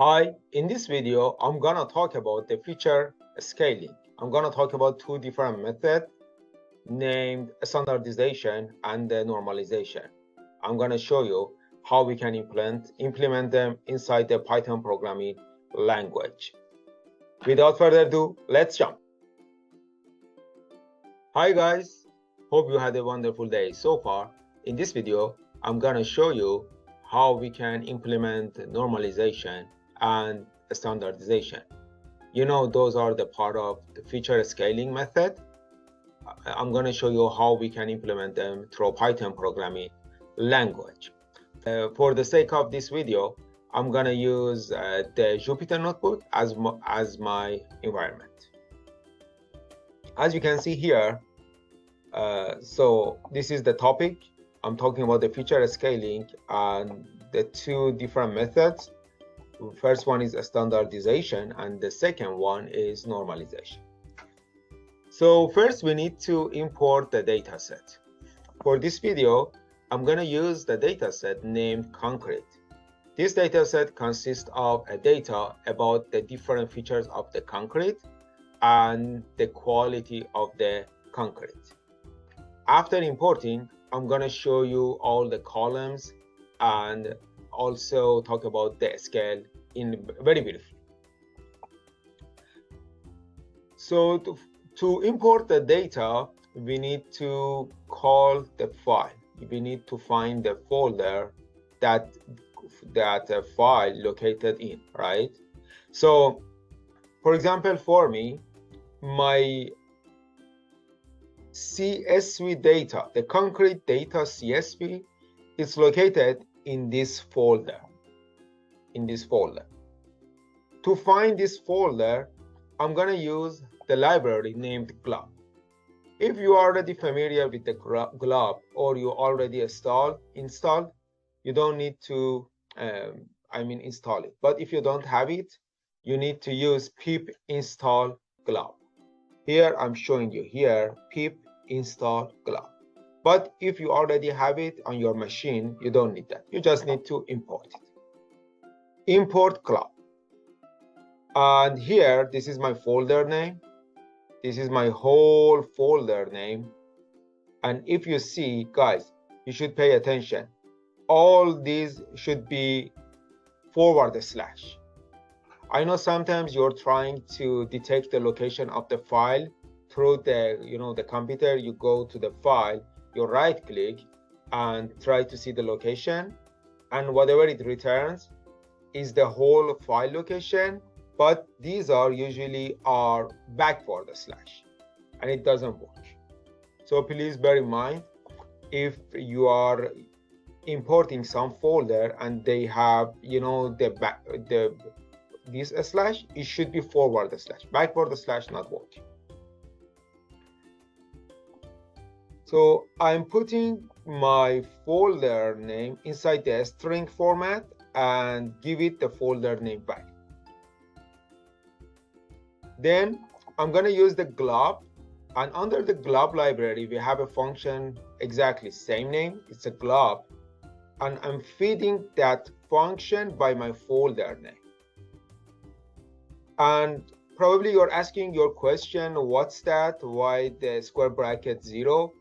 Hi, in this video, I'm gonna talk about the feature scaling. I'm gonna talk about two different methods named standardization and normalization. I'm gonna show you how we can implement them inside the Python programming language. Without further ado, let's jump. Hi guys, hope you had a wonderful day so far. In this video, I'm gonna show you how we can implement normalization and standardization. You know, those are the part of the feature scaling method. I'm going to show you how we can implement them through Python programming language. For the sake of this video, I'm going to use the Jupyter Notebook as my environment. As you can see here, so this is the topic. I'm talking about the feature scaling and the two different methods. First one is a standardization and the second one is normalization. So first we need to import the dataset. For this video, I'm going to use the dataset named concrete. This dataset consists of a data about the different features of the concrete and the quality of the concrete. After importing, I'm going to show you all the columns and also talk about the scale in very briefly. So to import the data, we need to call the file. We need to find the folder that file located in, right? So for example, for me, my CSV data, the concrete data CSV, is located in this folder. To find this folder, I'm going to use the library named glob. If you are already familiar with the glob or you already installed, you don't need to install it. But if you don't have it, you need to use pip install glob. Here I'm showing you here pip install glob. But if you already have it on your machine, you don't need that. You just need to import it. Import glob. And here, this is my folder name. This is my whole folder name. And if you see, guys, you should pay attention. All these should be forward slash. I know sometimes you're trying to detect the location of the file through the computer. You go to the file, you right click and try to see the location, and whatever it returns is the whole file location, but these are usually backward slash and it doesn't work. So please bear in mind, if you are importing some folder and they have this slash, it should be forward slash. Backward slash not working. So I'm putting my folder name inside the string format and give it the folder name back. Then I'm going to use the glob, and under the glob library we have a function exactly same name. It's a glob, and I'm feeding that function by my folder name. And probably you're asking your question, what's that? Why the square bracket 0?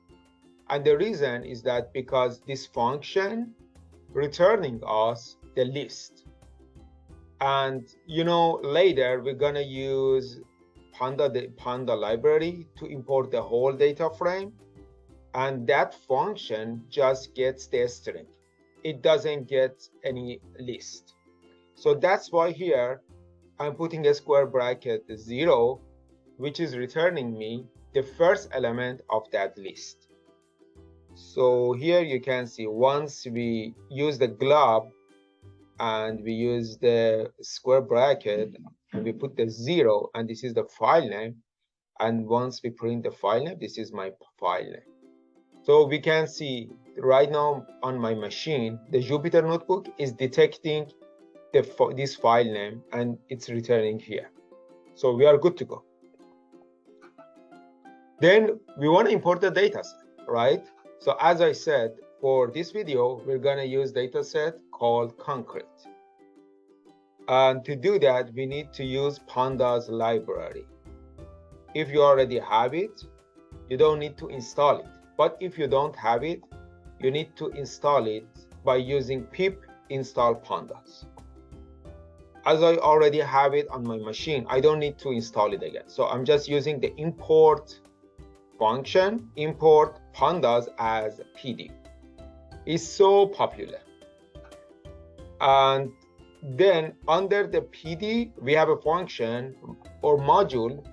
And the reason is that because this function returning us the list. And later we're gonna use the Panda library to import the whole data frame, and that function just gets the string. It doesn't get any list. So that's why here I'm putting a square bracket 0, which is returning me the first element of that list. So here you can see once we use the glob and we use the square bracket and we put the 0, and this is the file name, and once we print the file name, this is my file name. So we can see right now on my machine, the Jupyter Notebook is detecting this file name and it's returning here. So we are good to go. Then we want to import the dataset, right? So as I said, for this video, we're going to use dataset called concrete. And to do that, we need to use pandas library. If you already have it, you don't need to install it. But if you don't have it, you need to install it by using pip install pandas. As I already have it on my machine, I don't need to install it again. So I'm just using the import function, import pandas as PD. It's so popular. And then under the PD, we have a function or module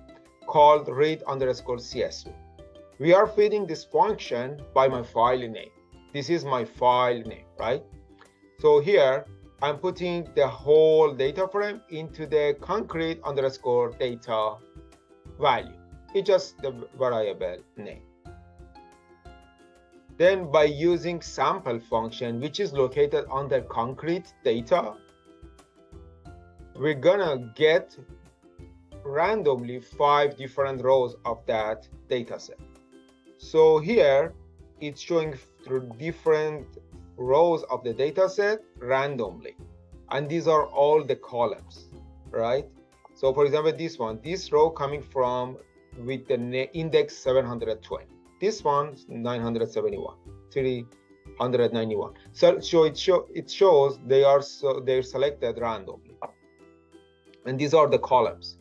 called read_csv. We are feeding this function by my file name. This is my file name, right? So here, I'm putting the whole data frame into the concrete_data value. It's just the variable name. Then by using sample function, which is located under concrete data, we're gonna get randomly 5 different rows of that data set. So here it's showing through different rows of the data set randomly, and these are all the columns, right? So for example, this row coming from with the index 720, this one 971, 391. So it shows they're selected randomly, and these are the columns: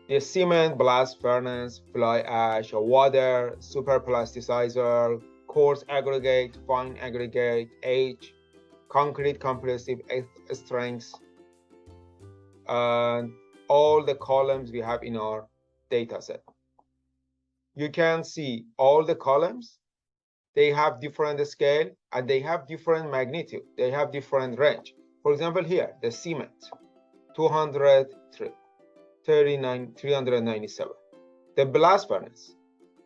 the cement, blast furnace, fly ash, water, super plasticizer, coarse aggregate, fine aggregate, age, concrete compressive strengths, and all the columns we have in our data set. You can see all the columns, they have different scale and they have different magnitude, they have different range. For example, here, the cement, 203, 397. The blast furnace,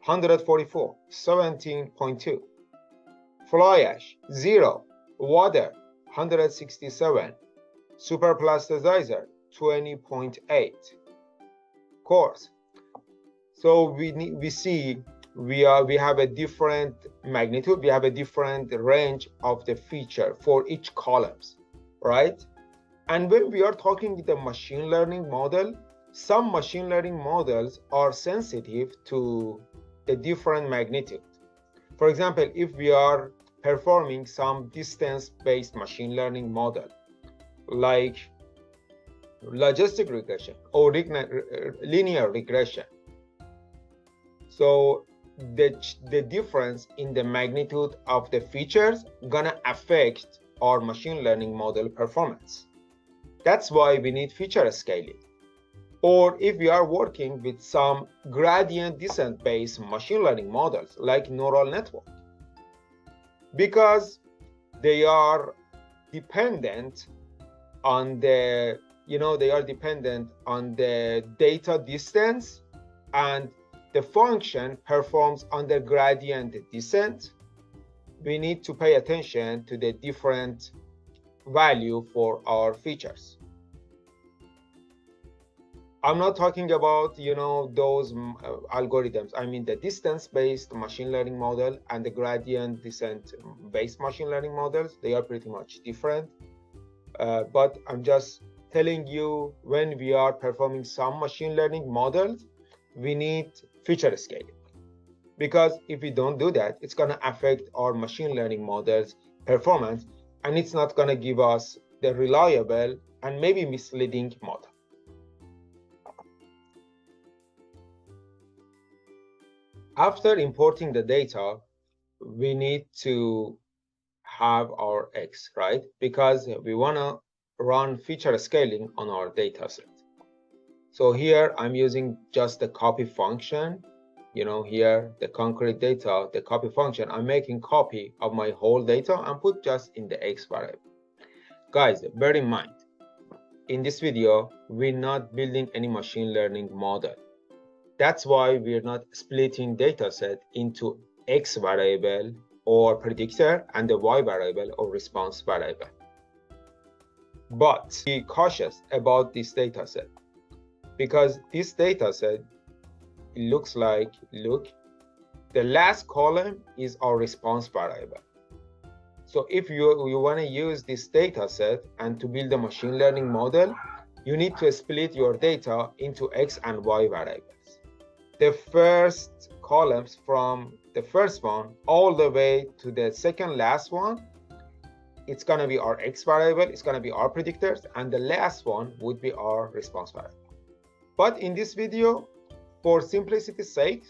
144, 17.2. Fly ash, 0. Water, 167. Super plasticizer, 20.8. Coarse. So we see we have a different magnitude, we have a different range of the feature for each columns, right? And when we are talking with a machine learning model, some machine learning models are sensitive to the different magnitude. For example, if we are performing some distance-based machine learning model, like logistic regression or linear regression, so the difference in the magnitude of the features gonna affect our machine learning model performance. That's why we need feature scaling. Or if we are working with some gradient descent-based machine learning models like neural network, because they are dependent on the data distance, and the function performs under gradient descent, we need to pay attention to the different value for our features. I'm not talking about those algorithms. I mean the distance-based machine learning model and the gradient descent-based machine learning models. They are pretty much different. But I'm just telling you, when we are performing some machine learning models, we need feature scaling. Because if we don't do that, it's going to affect our machine learning models' performance, and it's not going to give us the reliable and maybe misleading model. After importing the data, we need to have our X, right? Because we want to run feature scaling on our data set. So here I'm using just the copy function. Here the concrete data, the copy function, I'm making copy of my whole data and put just in the X variable. Guys, bear in mind, in this video, we're not building any machine learning model. That's why we're not splitting data set into X variable or predictor and the Y variable or response variable. But be cautious about this data set, because this data set looks like, the last column is our response variable. So if you want to use this data set and to build a machine learning model, you need to split your data into X and Y variables. The first columns from the first one all the way to the second last one, it's going to be our X variable, it's going to be our predictors, and the last one would be our response variable. But in this video, for simplicity's sake,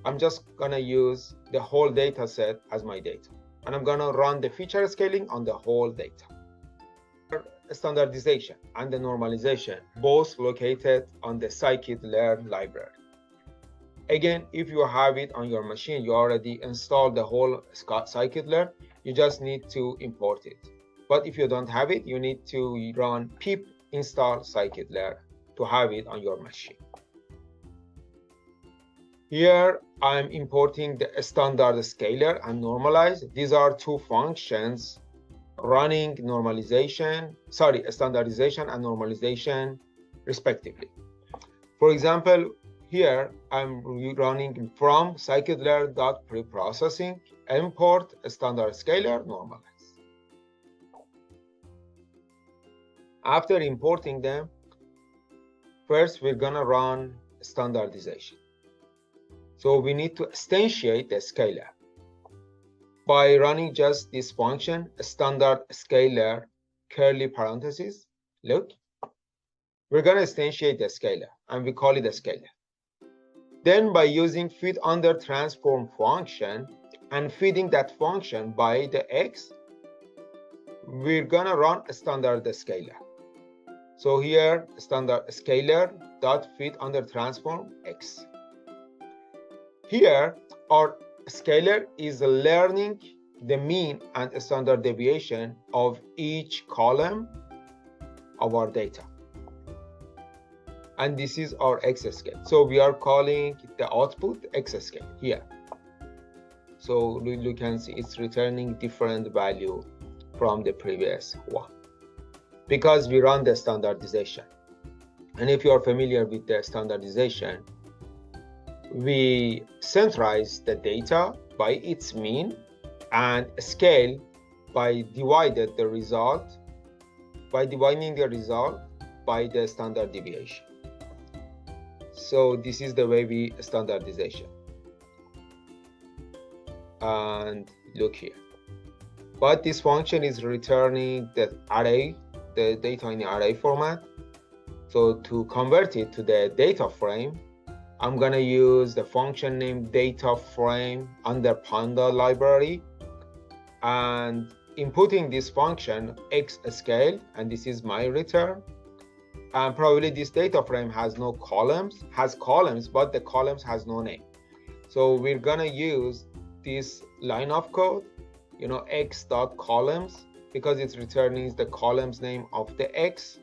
I'm just going to use the whole data set as my data. And I'm going to run the feature scaling on the whole data. Standardization and the normalization, both located on the scikit-learn library. Again, if you have it on your machine, you already installed the whole scikit-learn, you just need to import it. But if you don't have it, you need to run pip install scikit-learn to have it on your machine. Here, I'm importing the standard scaler and normalize. These are two functions running standardization and normalization respectively. For example, here I'm running from scikit-learn.preprocessing import standard scaler normalize. After importing them, first we're gonna run standardization. So we need to instantiate the scaler by running just this function, standard scaler curly parentheses. Look, we're gonna instantiate the scaler and we call it a scaler. Then by using feed under transform function and feeding that function by the X, we're gonna run a standard scaler. So here, standard scaler dot feed under transform X. Here, our scaler is learning the mean and standard deviation of each column of our data. And this is our X scale. So we are calling the output X scale here. So you can see it's returning different value from the previous one because we run the standardization. And if you are familiar with the standardization, we centralize the data by its mean and scale by dividing the result by the standard deviation. So this is the way we standardization. And look here. But this function is returning the array, the data in the array format. So to convert it to the data frame, I'm gonna use the function named data frame under Panda library and inputting this function X scale, and this is my return. And probably this data frame has no columns, has columns, but the columns has no name. So we're gonna use this line of code, x.columns, because it's returning the columns name of the X,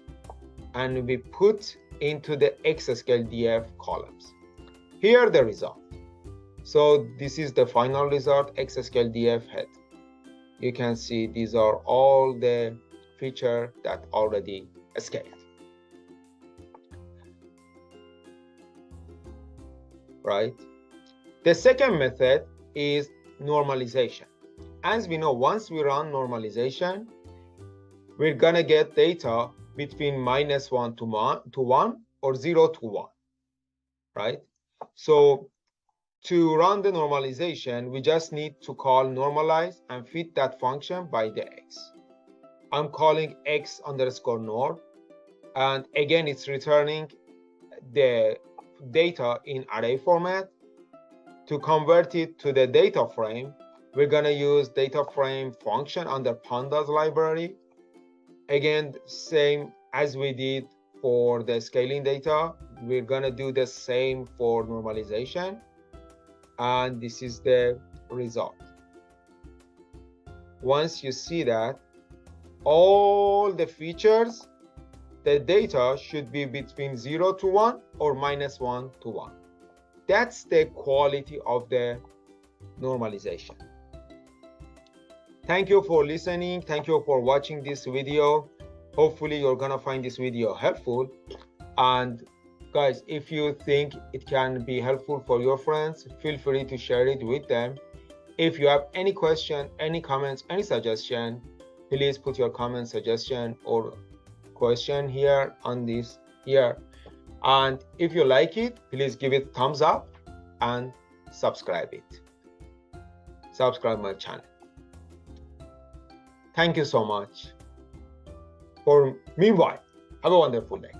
and we put into the X scale df columns. Here the result. So this is the final result, X scale df head. You can see these are all the features that already scaled. Right? The second method is normalization. As we know, once we run normalization, we're gonna get data between -1 to 1 or 0 to 1, right? So to run the normalization, we just need to call normalize and feed that function by the X. I'm calling X underscore norm, and again, it's returning the data in array format. To convert it to the data frame, we're gonna use data frame function under Pandas library. Again, same as we did for the scaling data, we're gonna do the same for normalization. And this is the result. Once you see that, all the features, the data should be between 0 to 1 or -1 to 1. That's the quality of the normalization. Thank you for listening. Thank you for watching this video. Hopefully you're gonna find this video helpful. And guys, if you think it can be helpful for your friends, feel free to share it with them. If you have any question, any comments, any suggestion, please put your comment, suggestion, or question here on this here. And if you like it, please give it thumbs up and subscribe it. Subscribe my channel. Thank you so much. Meanwhile, have a wonderful day.